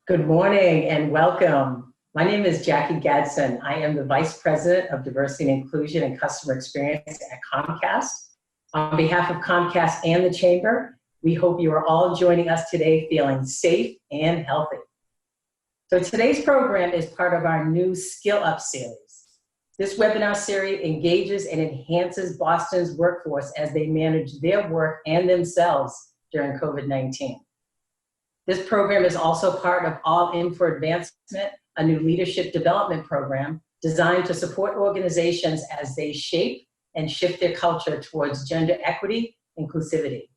Good morning and welcome. My name is Jackie Gadsden. I am the Vice President of Diversity and Inclusion and Customer Experience at Comcast. On behalf of Comcast and the Chamber, we hope you are all joining us today feeling safe and healthy. So today's program is part of our new Skill Up series. This webinar series engages and enhances Boston's workforce as they manage their work and themselves during COVID-19. This program is also part of All In for Advancement, a new leadership development program designed to support organizations as they shape and shift their culture towards gender equity, inclusivity.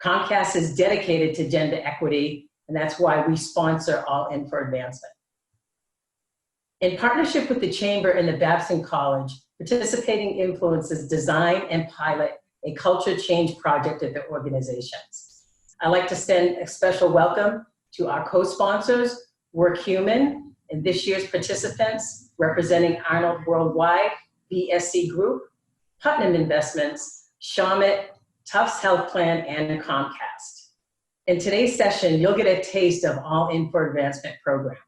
Comcast is dedicated to gender equity, and that's why we sponsor All In for Advancement. In partnership with the Chamber and the Babson College, participating influencers design and pilot a culture change project at their organizations. I'd like to extend a special welcome to our co-sponsors, WorkHuman, and this year's participants representing Arnold Worldwide, BSC Group, Putnam Investments, Shamit, Tufts Health Plan, and Comcast. In today's session, you'll get a taste of All In for Advancement program.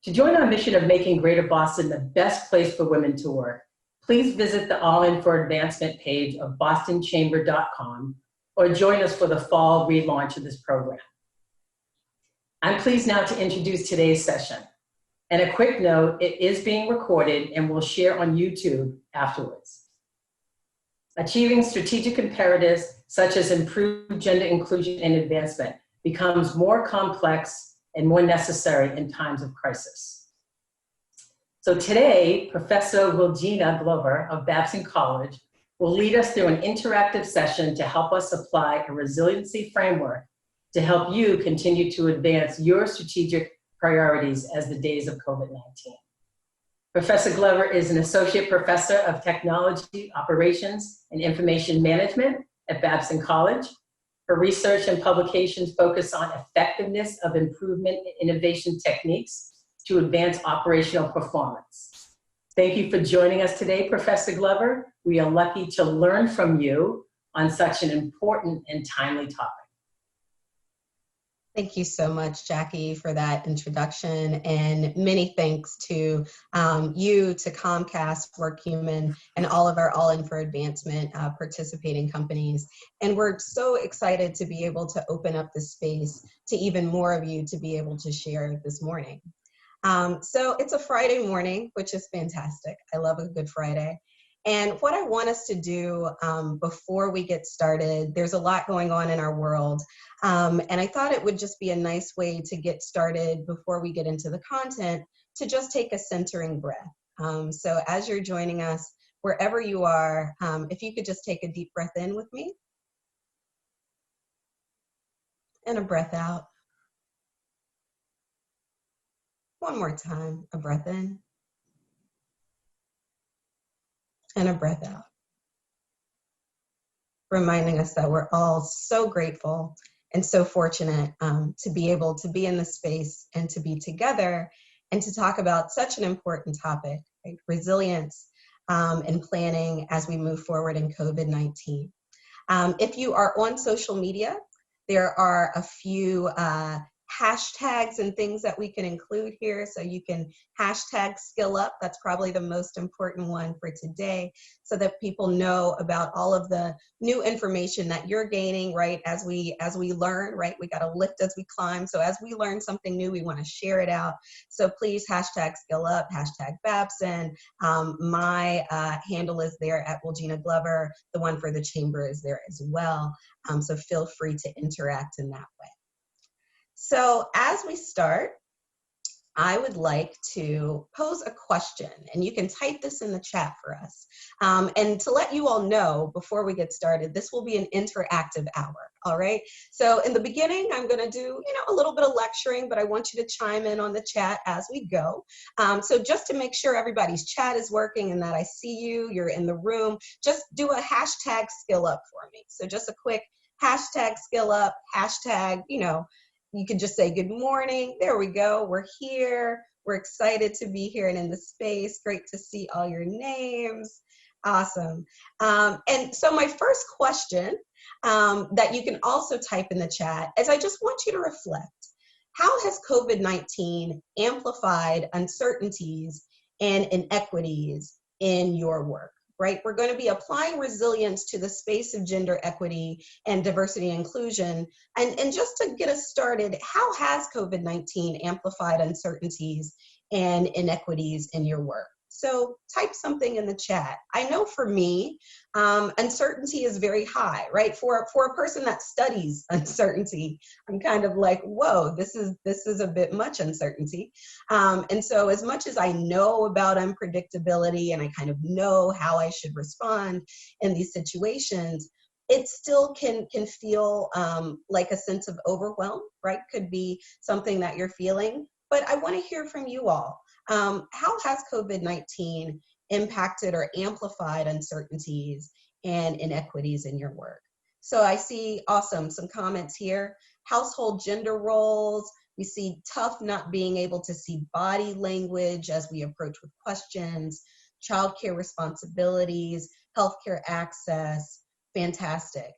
To join our mission of making Greater Boston the best place for women to work, please visit the All In for Advancement page of bostonchamber.com or join us for the fall relaunch of this program. I'm pleased now to introduce today's session. And a quick note, it is being recorded and we'll share on YouTube afterwards. Achieving strategic imperatives such as improved gender inclusion and advancement becomes more complex and more necessary in times of crisis. So today, Professor Wiljeana Glover of Babson College will lead us through an interactive session to help us apply a resiliency framework to help you continue to advance your strategic priorities as the days of COVID-19. Professor Glover is an Associate Professor of Technology, Operations, and Information Management at Babson College. Her research and publications focus on effectiveness of improvement and innovation techniques to advance operational performance. Thank you for joining us today, Professor Glover. We are lucky to learn from you on such an important and timely topic. Thank you so much, Jackie, for that introduction, and many thanks to you, to Comcast, WorkHuman, and all of our All In for Advancement participating companies. And we're so excited to be able to open up the space to even more of you to be able to share this morning. So it's a Friday morning, which is fantastic. I love a good Friday. And what I want us to do before we get started, there's a lot going on in our world. And I thought it would just be a nice way to get started before we get into the content to just take a centering breath. So as you're joining us, wherever you are, if you could just take a deep breath in with me and a breath out. One more time, a breath in and a breath out. Reminding us that we're all so grateful and so fortunate to be able to be in this space and to be together and to talk about such an important topic, right? Resilience and planning as we move forward in COVID-19. If you are on social media, there are a few hashtags and things that we can include here. So you can hashtag SKILLUP. That's probably the most important one for today, so that people know about all of the new information that you're gaining, right? As we learn, right? We got to lift as we climb. So as we learn something new, we want to share it out. So please hashtag SKILLUP, hashtag Babson. My handle is there at Wiljeana Glover. The one for the Chamber is there as well. So feel free to interact in that way. So as we start, I would like to pose a question, and you can type this in the chat for us. And to let you all know before we get started, this will be an interactive hour, all right? So in the beginning, I'm gonna do, a little bit of lecturing, but I want you to chime in on the chat as we go. So just to make sure everybody's chat is working and that I see you, you're in the room, just do a hashtag SKILLUP for me. So just a quick hashtag SKILLUP, hashtag, you can just say good morning. There we go. We're here. We're excited to be here and in the space. Great to see all your names. Awesome. And so my first question that you can also type in the chat is I just want you to reflect. how has COVID-19 amplified uncertainties and inequities in your work, right? We're going to be applying resilience to the space of gender equity and diversity and inclusion. And just to get us started, how has COVID-19 amplified uncertainties and inequities in your work? So type something in the chat. I know for me, uncertainty is very high, right? For a person that studies uncertainty, I'm kind of like, whoa, this is a bit much uncertainty. And so as much as I know about unpredictability and I kind of know how I should respond in these situations, it still can feel like a sense of overwhelm, right? Could be something that you're feeling. But I want to hear from you all. How has COVID-19 impacted or amplified uncertainties and inequities in your work? So I see, awesome, some comments here. Household gender roles. We see tough not being able to see body language as we approach with questions. Childcare responsibilities, healthcare access. Fantastic.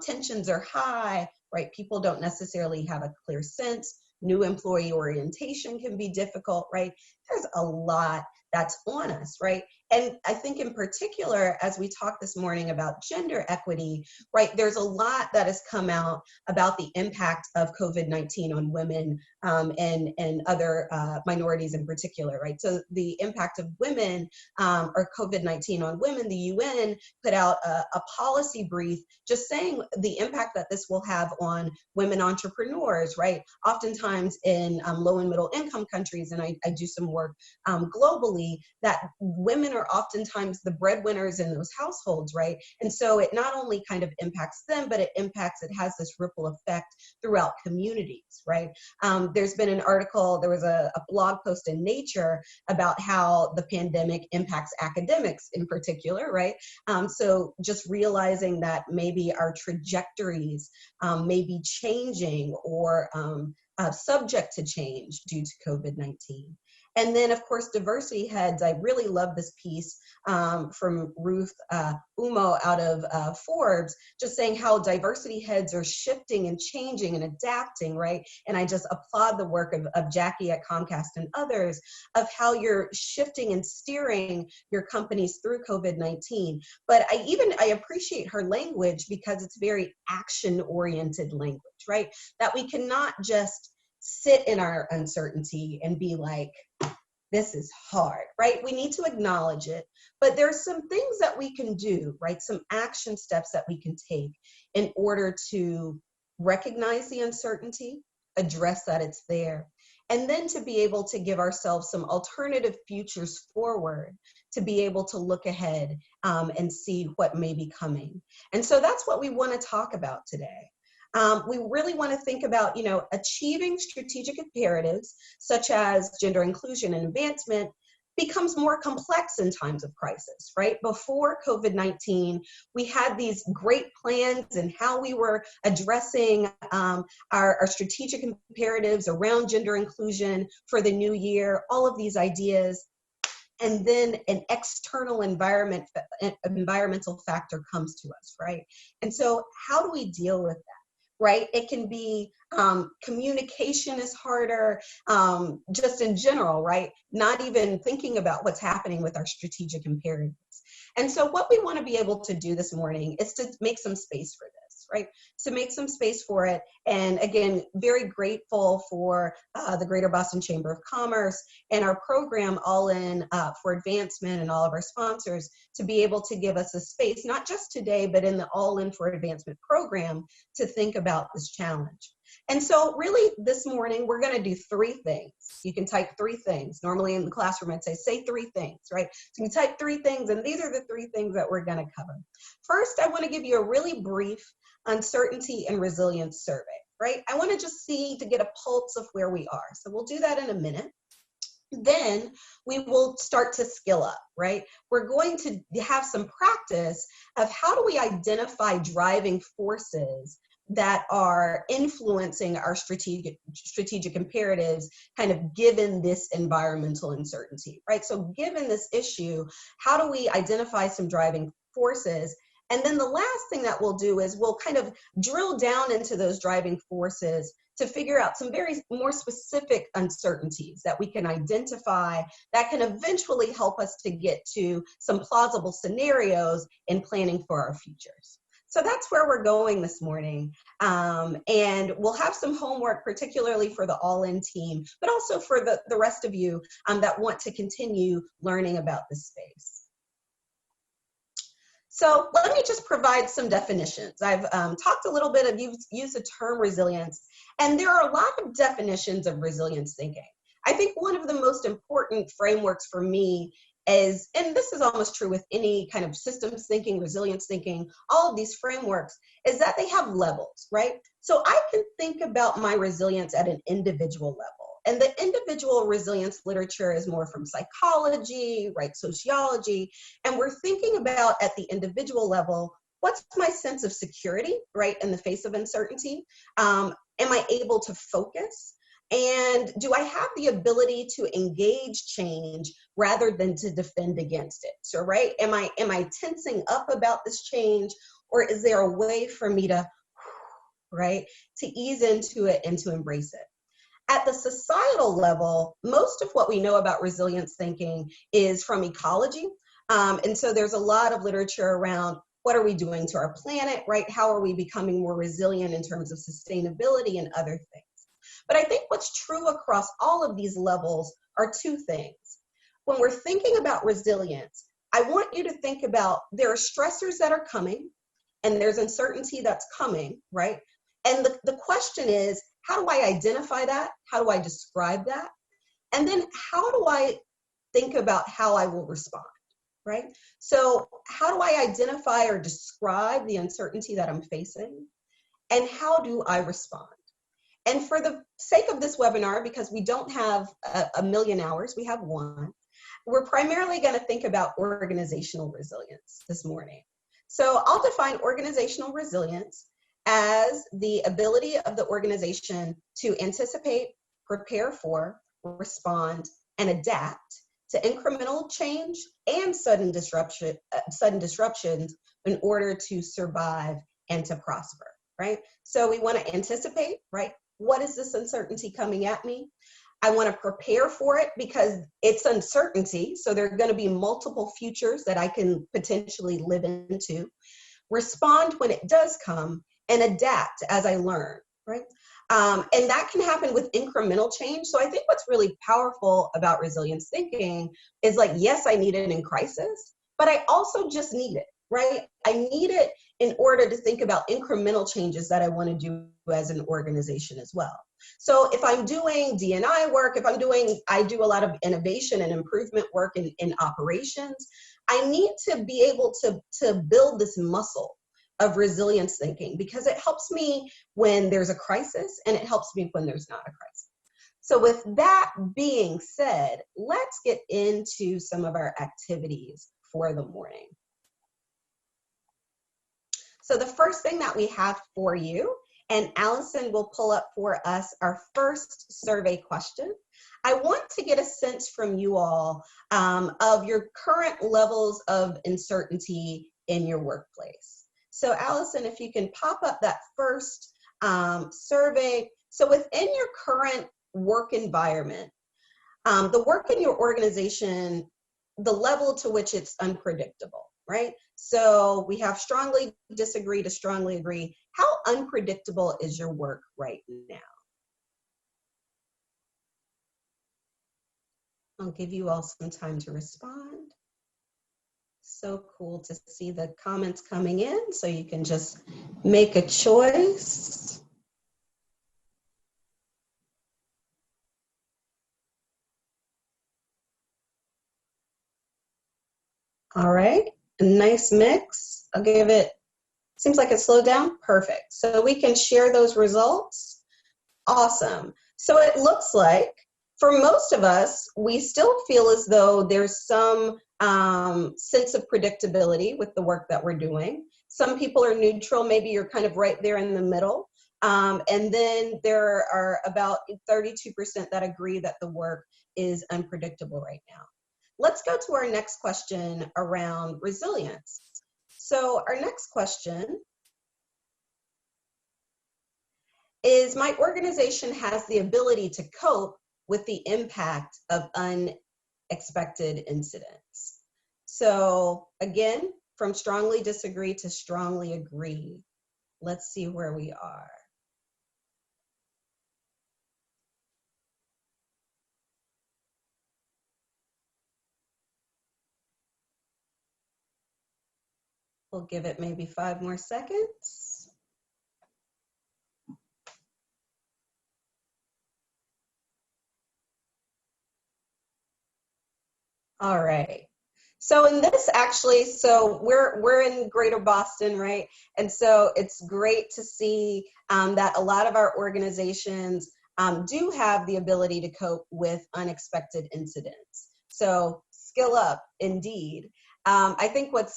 Tensions are high, right? People don't necessarily have a clear sense. New employee orientation can be difficult, right? There's a lot that's on us, right? And I think in particular, as we talk this morning about gender equity, right, there's a lot that has come out about the impact of COVID-19 on women and other minorities in particular, right? So the impact of women or COVID-19 on women, the UN put out a policy brief just saying the impact that this will have on women entrepreneurs, right? Oftentimes in low and middle income countries, and I do some work globally, that women are oftentimes the breadwinners in those households, right? And so it not only kind of impacts them, but it has this ripple effect throughout communities, right? There's been an article, there was a blog post in Nature about how the pandemic impacts academics in particular, right? So just realizing that maybe our trajectories may be changing or subject to change due to COVID-19. And then, of course, diversity heads. I really love this piece from Ruth Umo out of Forbes, just saying how diversity heads are shifting and changing and adapting, right? And I just applaud the work of Jackie at Comcast and others of how you're shifting and steering your companies through COVID-19. But I appreciate her language because it's very action-oriented language, right? That we cannot just sit in our uncertainty and be like, this is hard, right? We need to acknowledge it, but there's some things that we can do, right? Some action steps that we can take in order to recognize the uncertainty, address that it's there, and then to be able to give ourselves some alternative futures forward, to be able to look ahead and see what may be coming. And so that's what we want to talk about today. We really want to think about, achieving strategic imperatives such as gender inclusion and advancement becomes more complex in times of crisis, right? Before COVID-19, we had these great plans and how we were addressing our strategic imperatives around gender inclusion for the new year, all of these ideas. And then an external environmental factor comes to us, right? And so how do we deal with that? Right? It can be communication is harder, just in general, right? Not even thinking about what's happening with our strategic imperatives. And so what we want to be able to do this morning is to make some space for this, right? To make some space for it. And again, very grateful for the Greater Boston Chamber of Commerce and our program All In for Advancement and all of our sponsors to be able to give us a space, not just today, but in the All In for Advancement program to think about this challenge. And so really this morning, we're going to do 3 things. You can type 3 things. Normally in the classroom, I'd say 3 things, right? So you can type 3 things, and these are the 3 things that we're going to cover. First, I want to give you a really brief uncertainty and resilience survey, right? I want to just to get a pulse of where we are. So we'll do that in a minute. Then we will start to skill up, right? We're going to have some practice of how do we identify driving forces that are influencing our strategic imperatives, kind of given this environmental uncertainty, right? So given this issue, how do we identify some driving forces? And then the last thing that we'll do is we'll kind of drill down into those driving forces to figure out some very more specific uncertainties that we can identify that can eventually help us to get to some plausible scenarios in planning for our futures. So that's where we're going this morning. And we'll have some homework, particularly for the all-in team, but also for the rest of you that want to continue learning about this space. So let me just provide some definitions. I've talked a little bit of, used the term resilience, and there are a lot of definitions of resilience thinking. I think one of the most important frameworks for me is, and this is almost true with any kind of systems thinking, resilience thinking, all of these frameworks, is that they have levels, right? So I can think about my resilience at an individual level. And the individual resilience literature is more from psychology, right, sociology, and we're thinking about at the individual level, what's my sense of security, right, in the face of uncertainty? Am I able to focus? And do I have the ability to engage change rather than to defend against it? So, right, am I tensing up about this change, or is there a way for me to, right, to ease into it and to embrace it? At the societal level, most of what we know about resilience thinking is from ecology. And so there's a lot of literature around what are we doing to our planet, right? How are we becoming more resilient in terms of sustainability and other things? But I think what's true across all of these levels are two things. When we're thinking about resilience, I want you to think about there are stressors that are coming and there's uncertainty that's coming, right? And the question is, how do I identify that? How do I describe that? And then how do I think about how I will respond, right? So how do I identify or describe the uncertainty that I'm facing? And how do I respond? And for the sake of this webinar, because we don't have a million hours, we have one, we're primarily going to think about organizational resilience this morning. So I'll define organizational resilience as the ability of the organization to anticipate, prepare for, respond, and adapt to incremental change and sudden disruptions in order to survive and to prosper, right? So we want to anticipate, right? What is this uncertainty coming at me? I want to prepare for it because it's uncertainty. So there are going to be multiple futures that I can potentially live into. Respond when it does come and adapt as I learn, right? And that can happen with incremental change. So I think what's really powerful about resilience thinking is like, yes, I need it in crisis, but I also just need it, right? I need it in order to think about incremental changes that I want to do as an organization as well. So if I'm doing D&I work, I do a lot of innovation and improvement work in operations, I need to be able to build this muscle of resilience thinking because it helps me when there's a crisis and it helps me when there's not a crisis. So with that being said, let's get into some of our activities for the morning. So the first thing that we have for you, and Allison will pull up for us our first survey question. I want to get a sense from you all of your current levels of uncertainty in your workplace. So Allison, if you can pop up that first survey. So within your current work environment, the work in your organization, the level to which it's unpredictable, right? So we have strongly disagree to strongly agree. How unpredictable is your work right now? I'll give you all some time to respond. So cool to see the comments coming in, so you can just make a choice. All right, a nice mix. I'll give it, seems like it slowed down, perfect. So we can share those results. Awesome. So it looks like for most of us, we still feel as though there's some sense of predictability with the work that we're doing. Some people are neutral, maybe you're kind of right there in the middle. And then there are about 32% that agree that the work is unpredictable right now. Let's go to our next question around resilience. So our next question is my organization has the ability to cope with the impact of unexpected incidents. So again, from strongly disagree to strongly agree. Let's see where we are. We'll give it maybe 5 more seconds. All right. So in this actually, so we're in Greater Boston, right? And so it's great to see that a lot of our organizations do have the ability to cope with unexpected incidents. So SKILLUP, indeed. I think what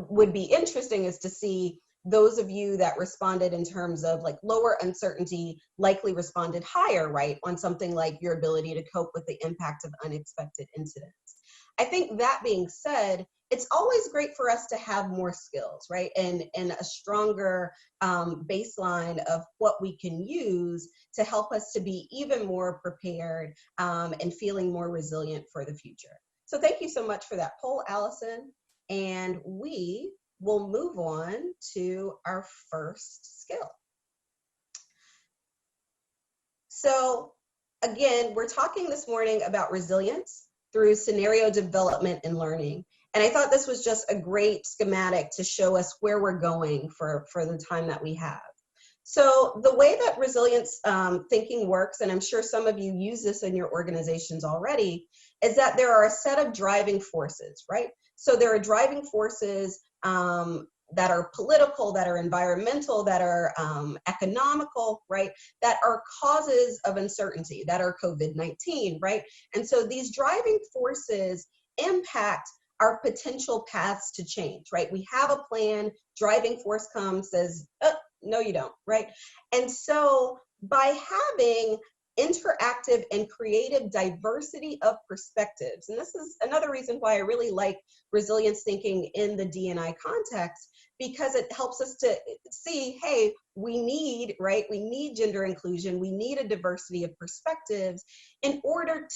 would be interesting is to see those of you that responded in terms of like lower uncertainty likely responded higher, right, on something like your ability to cope with the impact of unexpected incidents. I think that being said, it's always great for us to have more skills, right, and a stronger baseline of what we can use to help us to be even more prepared and feeling more resilient for the future. So thank you so much for that poll, Allison. And we will move on to our first skill. So again, we're talking this morning about resilience through scenario development and learning. And I thought this was just a great schematic to show us where we're going for the time that we have. So the way that resilience thinking works, and I'm sure some of you use this in your organizations already, is that there are a set of driving forces, right? So there are driving forces that are political, that are environmental, that are economical, right? That are causes of uncertainty, that are COVID-19, right? And so these driving forces impact our potential paths to change, right? We have a plan, driving force comes, says, oh, no, you don't, right? And so by having interactive and creative diversity of perspectives, and this is another reason why I really like resilience thinking in the D&I context, because it helps us to see, hey, we need, right? We need gender inclusion. We need a diversity of perspectives in order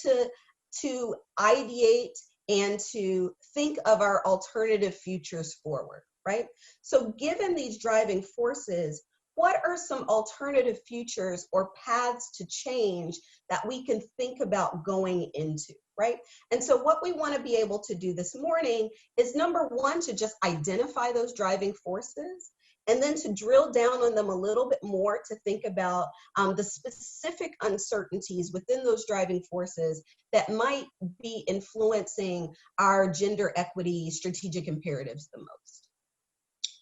to ideate and to think of our alternative futures forward, right? So given these driving forces, what are some alternative futures or paths to change that we can think about going into, right? And so what we want to be able to do this morning is, number one, to just identify those driving forces, and then to drill down on them a little bit more to think about the specific uncertainties within those driving forces that might be influencing our gender equity strategic imperatives the most.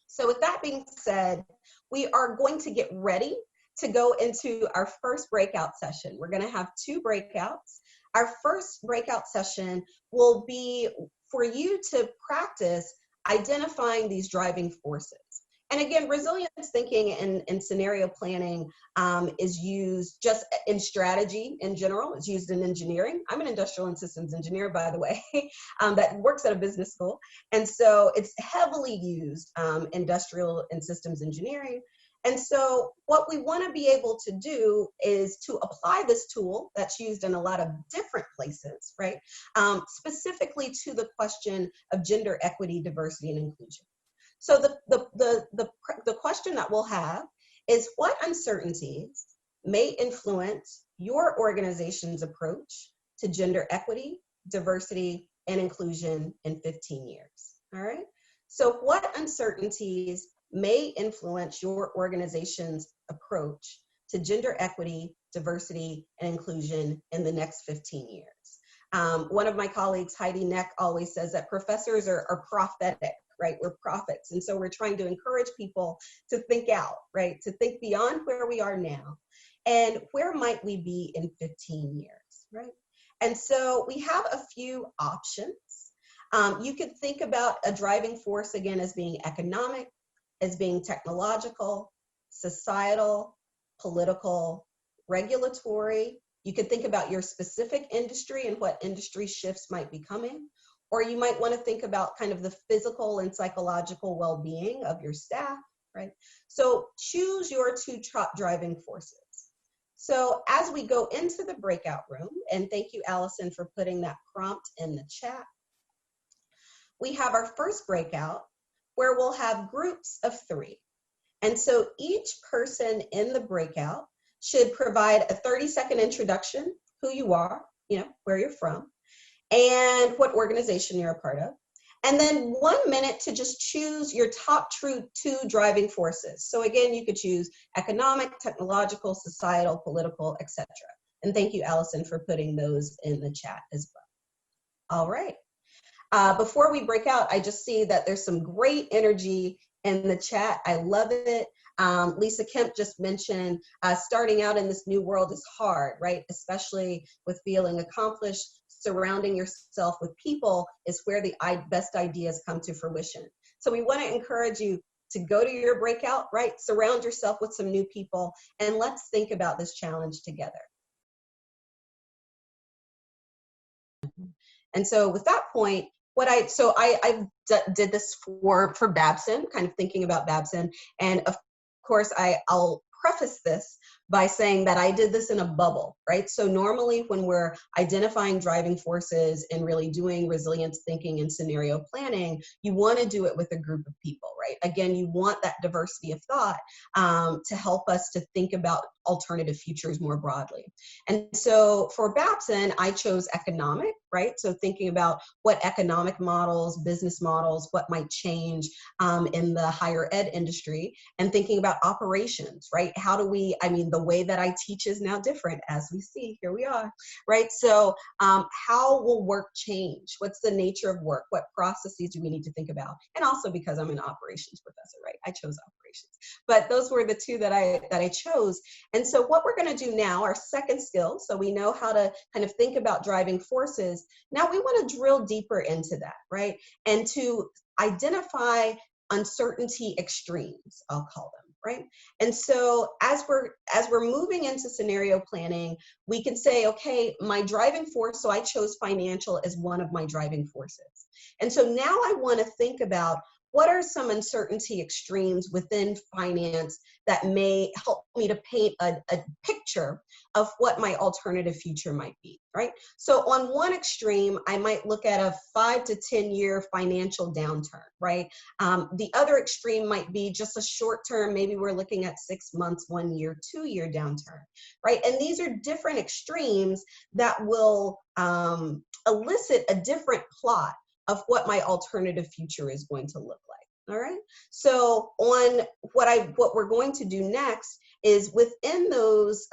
So with that being said, we are going to get ready to go into our first breakout session. We're going to have 2 breakouts. Our first breakout session will be for you to practice identifying these driving forces. And again, resilience thinking and scenario planning is used just in strategy in general. It's used in engineering. I'm an industrial and systems engineer, by the way, that works at a business school. And so it's heavily used industrial and systems engineering. And so what we want to be able to do is to apply this tool that's used in a lot of different places, right? Specifically to the question of gender equity, diversity, and inclusion. So the question that we'll have is, what uncertainties may influence your organization's approach to gender equity, diversity, and inclusion in 15 years? All right. So what uncertainties may influence your organization's approach to gender equity, diversity, and inclusion in the next 15 years? One of my colleagues, Heidi Neck, always says that professors are prophetic, right? We're prophets. And so we're trying to encourage people to think out, right? To think beyond where we are now and where might we be in 15 years, right? And so we have a few options. You could think about a driving force again as being economic, as being technological, societal, political, regulatory. You could think about your specific industry and what industry shifts might be coming. Or you might want to think about kind of the physical and psychological well-being of your staff, right? So choose your two top driving forces. So as we go into the breakout room, and thank you, Allison, for putting that prompt in the chat, we have our first breakout where we'll have groups of 3. And so each person in the breakout should provide a 30-second introduction, who you are, where you're from, and what organization you're a part of. And then 1 minute to just choose your top two driving forces. So again, you could choose economic, technological, societal, political, etc. And thank you, Allison, for putting those in the chat as well. All right. Before we break out, I just see that there's some great energy in the chat. I love it. Lisa Kemp just mentioned starting out in this new world is hard, right? Especially with feeling accomplished. Surrounding yourself with people is where the best ideas come to fruition. So we want to encourage you to go to your breakout, right? Surround yourself with some new people, and let's think about this challenge together. And so with that point, I did this for Babson, kind of thinking about Babson. And of course, I'll preface this by saying that I did this in a bubble, right? So normally when we're identifying driving forces and really doing resilience thinking and scenario planning, you want to do it with a group of people, right? Again, you want that diversity of thought to help us to think about alternative futures more broadly. And so for Babson, I chose economic, right? So thinking about what economic models, business models, what might change in the higher ed industry, and thinking about operations, right? How do we, the way that I teach is now different, as we see, here we are, right? So how will work change? What's the nature of work? What processes do we need to think about? And also because I'm an operations professor, right? I chose operations. But those were the two that I chose. And so what we're going to do now, our second skill, so we know how to kind of think about driving forces. Now we want to drill deeper into that, right? And to identify uncertainty extremes, I'll call them, right? And so as we're moving into scenario planning, we can say, okay, my driving force, so I chose financial as one of my driving forces. And so now I want to think about what are some uncertainty extremes within finance that may help me to paint a picture of what my alternative future might be, right? So on one extreme, I might look at a 5 to 10 year financial downturn, right? The other extreme might be just a short term, maybe we're looking at 6 months, 1 year, 2 year downturn, right? And these are different extremes that will elicit a different plot of what my alternative future is going to look like. All right. So on what we're going to do next is within those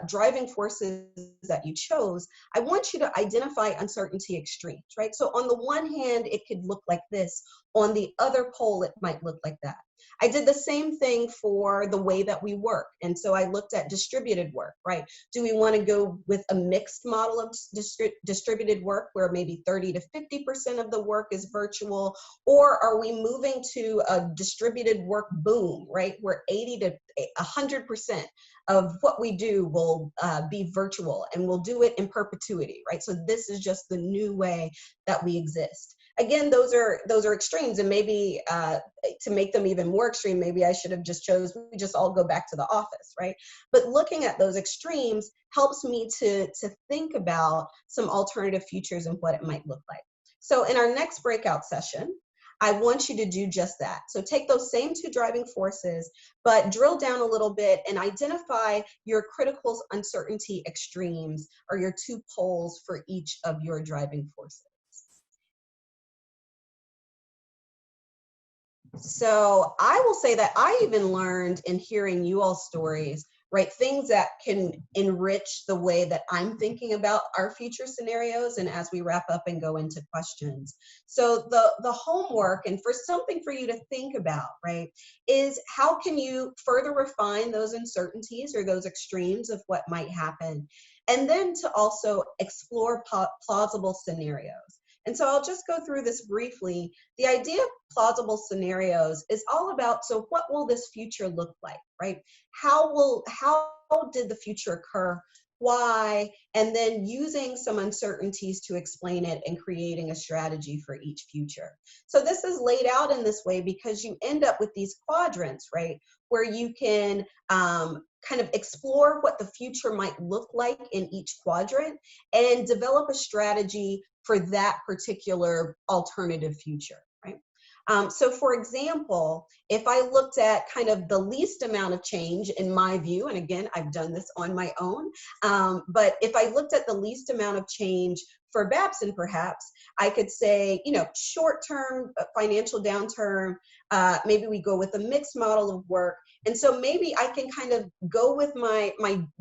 driving forces that you chose, I want you to identify uncertainty extremes, right? So on the one hand, it could look like this. On the other pole, it might look like that. I did the same thing for the way that we work. And so I looked at distributed work, right? Do we want to go with a mixed model of distributed work where maybe 30 to 50% of the work is virtual? Or are we moving to a distributed work boom, right? Where 80 to 100% of what we do will be virtual, and we'll do it in perpetuity, right? So this is just the new way that we exist. Again, those are extremes, and maybe to make them even more extreme, maybe I should have just chose, we just all go back to the office, right? But looking at those extremes helps me to think about some alternative futures and what it might look like. So in our next breakout session, I want you to do just that. So take those same two driving forces, but drill down a little bit and identify your critical uncertainty extremes, or your two poles for each of your driving forces. So I will say that I even learned in hearing you all's stories, right? Things that can enrich the way that I'm thinking about our future scenarios, and as we wrap up and go into questions. So the homework, and for something for you to think about, right, is how can you further refine those uncertainties or those extremes of what might happen, and then to also explore plausible scenarios. And so I'll just go through this briefly. The idea of plausible scenarios is all about, so what will this future look like, right? How did the future occur? why, and then using some uncertainties to explain it and creating a strategy for each future. So this is laid out in this way because you end up with these quadrants, right, where you can kind of explore what the future might look like in each quadrant and develop a strategy for that particular alternative future, right? So for example, if I looked at kind of the least amount of change in my view, and again, I've done this on my own, but if I looked at the least amount of change for Babson, perhaps, I could say, you know, short-term financial downturn, maybe we go with a mixed model of work. And so maybe I can kind of go with my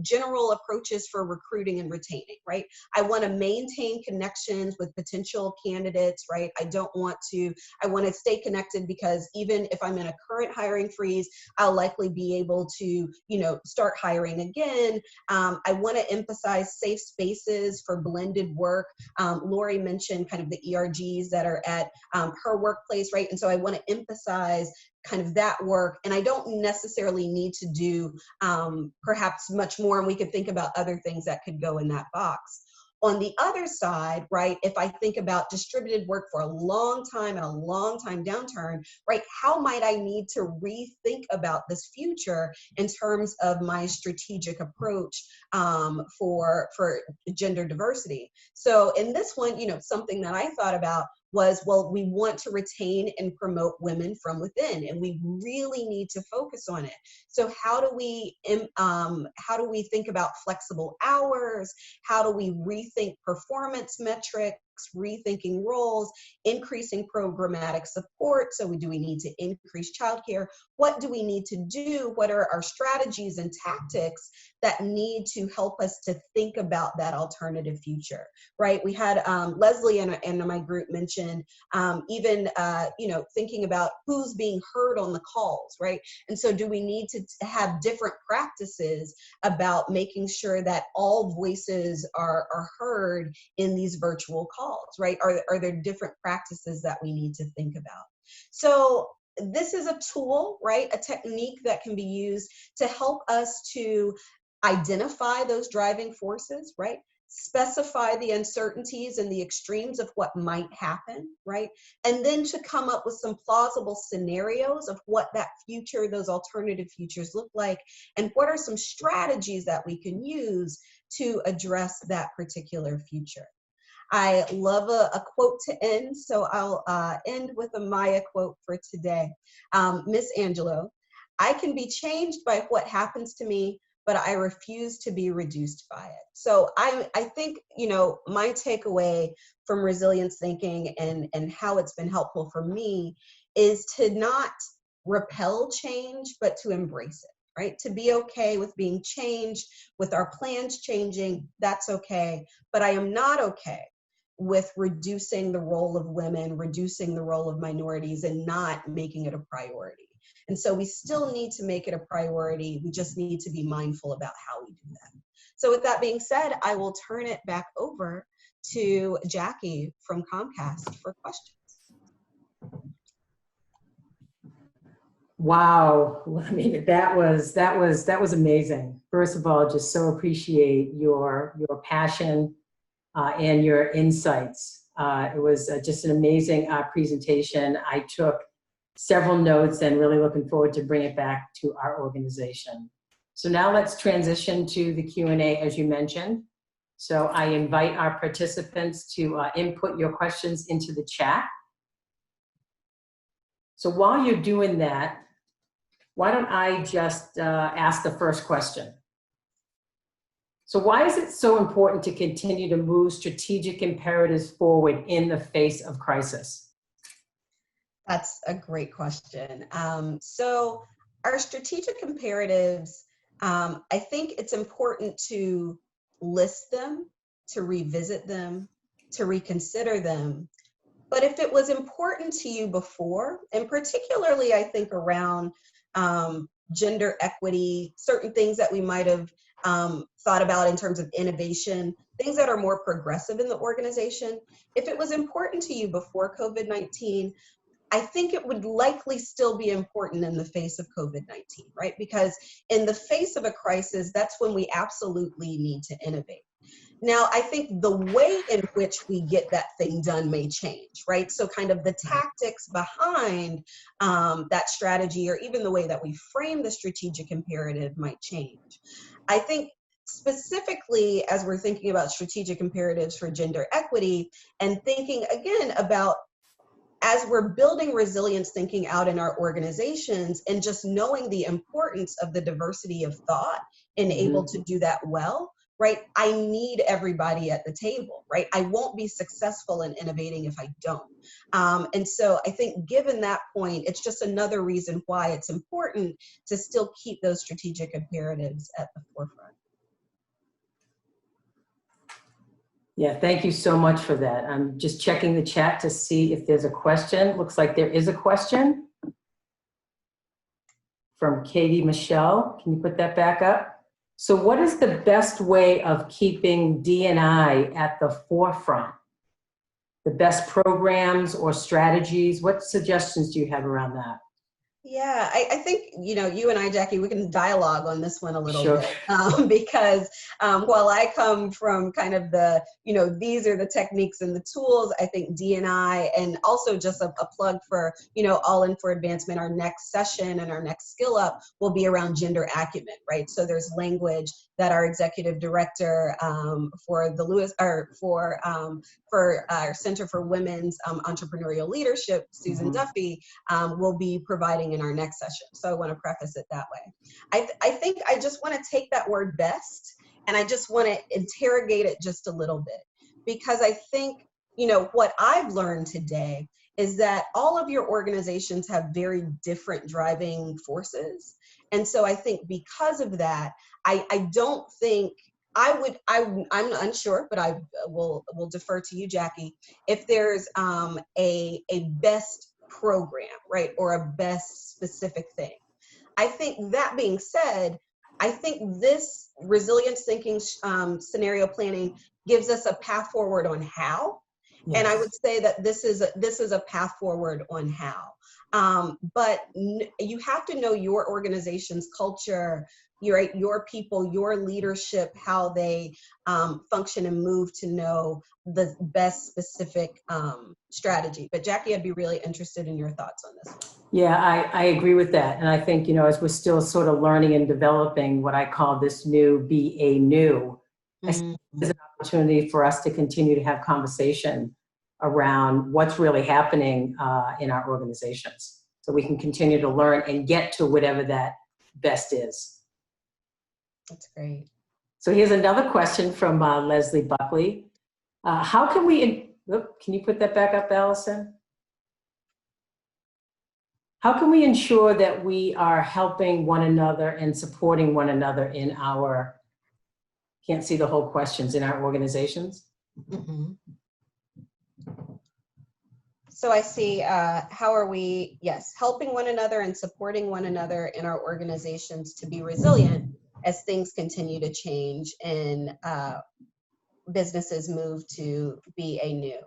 general approaches for recruiting and retaining, right? I want to maintain connections with potential candidates, right? I want to stay connected because even if I'm in a current hiring freeze, I'll likely be able to, you know, start hiring again. I want to emphasize safe spaces for blended work. Lori mentioned kind of the ERGs that are at her workplace, right? And so I want to emphasize kind of that work, and I don't necessarily need to do perhaps much more, and we could think about other things that could go in that box. On the other side, right, if I think about distributed work for a long time and a long time downturn, right, how might I need to rethink about this future in terms of my strategic approach for gender diversity? So in this one, you know, something that I thought about was, well, we want to retain and promote women from within, and we really need to focus on it. So how do we think about flexible hours? How do we rethink performance metrics, rethinking roles, increasing programmatic support? So do we need to increase childcare? What do we need to do? What are our strategies and tactics that need to help us to think about that alternative future, right? We had Leslie and my group mention even, you know, thinking about who's being heard on the calls, right? And so do we need to have different practices about making sure that all voices are heard in these virtual calls, right? Are there different practices that we need to think about? So this is a tool, right? A technique that can be used to help us to identify those driving forces, right? Specify the uncertainties and the extremes of what might happen, right? And then to come up with some plausible scenarios of what that future, those alternative futures look like, and what are some strategies that we can use to address that particular future. I love a quote to end, so I'll end with a Maya quote for today. Miss Angelo, I can be changed by what happens to me, but I refuse to be reduced by it. So I think, you know, my takeaway from resilience thinking and how it's been helpful for me is to not repel change, but to embrace it, right? To be okay with being changed, with our plans changing, that's okay. But I am not okay with reducing the role of women, reducing the role of minorities, and not making it a priority. And so we still need to make it a priority. We just need to be mindful about how we do that. So with that being said, I will turn it back over to Jackie from Comcast for questions. Wow, I mean, that was amazing. First of all, just so appreciate your passion and your insights. It was just an amazing presentation. I took several notes and really looking forward to bring it back to our organization. So now let's transition to the Q&A as you mentioned. So I invite our participants to input your questions into the chat. So while you're doing that, why don't I just ask the first question? So why is it so important to continue to move strategic imperatives forward in the face of crisis? That's a great question. So our strategic imperatives, I think it's important to list them, to revisit them, to reconsider them. But if it was important to you before, and particularly I think around gender equity, certain things that we might have thought about in terms of innovation, things that are more progressive in the organization, if it was important to you before COVID-19, I think it would likely still be important in the face of COVID-19, right? Because in the face of a crisis, that's when we absolutely need to innovate. Now, I think the way in which we get that thing done may change, right? So kind of the tactics behind that strategy, or even the way that we frame the strategic imperative, might change. I think specifically as we're thinking about strategic imperatives for gender equity, and thinking again about, as we're building resilience thinking out in our organizations, and just knowing the importance of the diversity of thought and able to do that well, right? I need everybody at the table, right? I won't be successful in innovating if I don't. And so I think given that point, it's just another reason why it's important to still keep those strategic imperatives at the forefront. Yeah, thank you so much for that. I'm just checking the chat to see if there's a question. Looks like there is a question from Katie Michelle. Can you put that back up? So what is the best way of keeping D&I at the forefront? The best programs or strategies? What suggestions do you have around that? Yeah, I think, you know, you and I, Jackie, we can dialogue on this one a little Sure. bit, because while I come from kind of the, you know, these are the techniques and the tools, I think D&I, and also just a plug for, you know, All In for Advancement, our next session and our next Skill Up will be around gender acumen, right? So there's language that our executive director for the Lewis, or for our Center for Women's Entrepreneurial Leadership, Susan Duffy, will be providing in our next session. So I want to preface it that way. I think I just want to take that word best, and I just want to interrogate it just a little bit, because I think, you know, what I've learned today is that all of your organizations have very different driving forces. And so I think because of that, I don't think I'm unsure, but I will defer to you, Jackie, if there's a best program, right, or a best specific thing. I think that being said, I think this resilience thinking scenario planning gives us a path forward on how. Yes. And I would say that this is a path forward on how. But you have to know your organization's culture, your people, your leadership, how they function and move, to know the best specific strategy. But Jackie, I'd be really interested in your thoughts on this one. Yeah, I agree with that. And I think, you know, as we're still sort of learning and developing what I call this new BA new, I see it as an opportunity for us to continue to have conversation around what's really happening in our organizations, so we can continue to learn and get to whatever that best is. That's great. So here's another question from Leslie Buckley. How can we, can you put that back up, Allison? How can we ensure that we are helping one another and supporting one another in our, can't see the whole questions, in our organizations? So I see, how are we, yes, helping one another and supporting one another in our organizations to be resilient as things continue to change and businesses move to be a new.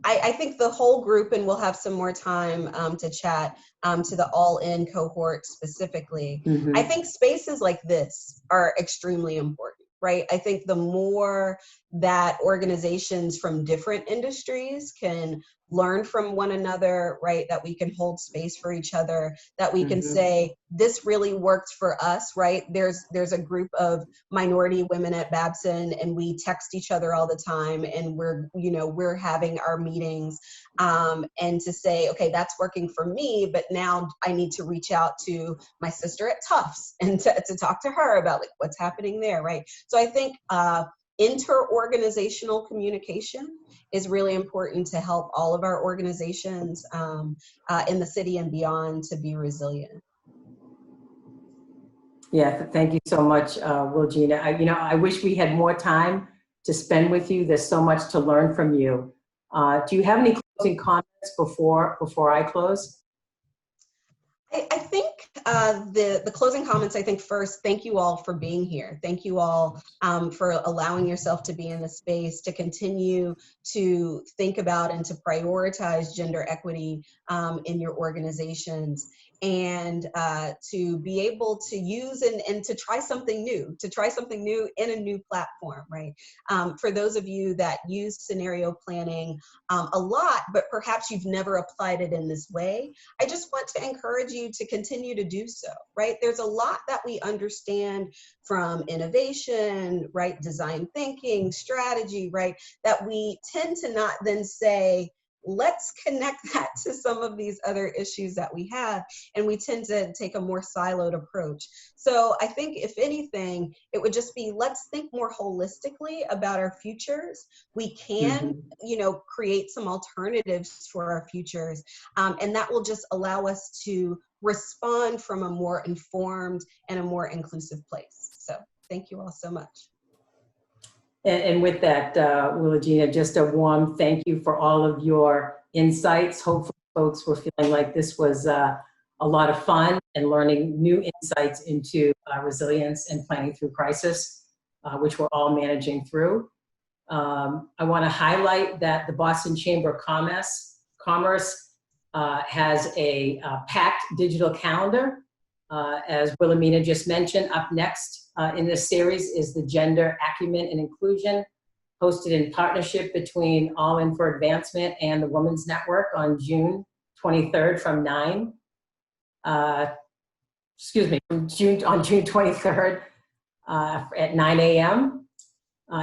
I think the whole group, and we'll have some more time to chat to the All In cohort specifically. I think spaces like this are extremely important, right? I think the more that organizations from different industries can learn from one another, right? That we can hold space for each other, that we can say, this really worked for us, right? There's a group of minority women at Babson, and we text each other all the time, and we're having our meetings, and to say, okay, that's working for me, but now I need to reach out to my sister at Tufts and to talk to her about like what's happening there, right? So I think inter-organizational communication is really important to help all of our organizations in the city and beyond to be resilient. Yeah, thank you so much, Wiljeana. I wish we had more time to spend with you. There's so much to learn from you. Do you have any closing comments before I close? I think the closing comments, I think first, thank you all for being here. Thank you all for allowing yourself to be in the space, to continue to think about and to prioritize gender equity in your organizations, and to be able to use and to try something new, in a new platform, right? For those of you that use scenario planning a lot, but perhaps you've never applied it in this way, I just want to encourage you to continue to do so, right? There's a lot that we understand from innovation, right? Design thinking, strategy, right? That we tend to not then say, let's connect that to some of these other issues that we have, and we tend to take a more siloed approach. So I think if anything, it would just be, let's think more holistically about our futures. We can, you know, create some alternatives for our futures, and that will just allow us to respond from a more informed and a more inclusive place. So thank you all so much. And with that, Wiljeana, just a warm thank you for all of your insights. Hopefully folks were feeling like this was a lot of fun and learning new insights into resilience and planning through crisis, which we're all managing through. I want to highlight that the Boston Chamber of Commerce has a packed digital calendar. As Wiljeana just mentioned, up next in this series is the Gender Acumen and Inclusion, hosted in partnership between All In for Advancement and the Women's Network on June 23rd from June 23rd at 9 a.m.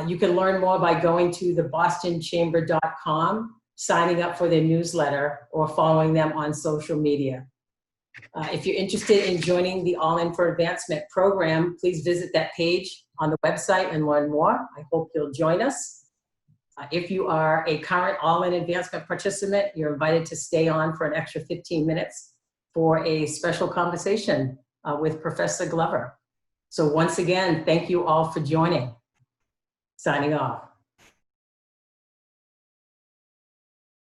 You can learn more by going to thebostonchamber.com, signing up for their newsletter, or following them on social media. If you're interested in joining the All In for Advancement program, please visit that page on the website and learn more. I hope you'll join us. If you are a current All In Advancement participant, you're invited to stay on for an extra 15 minutes for a special conversation with Professor Glover. So once again, thank you all for joining. Signing off.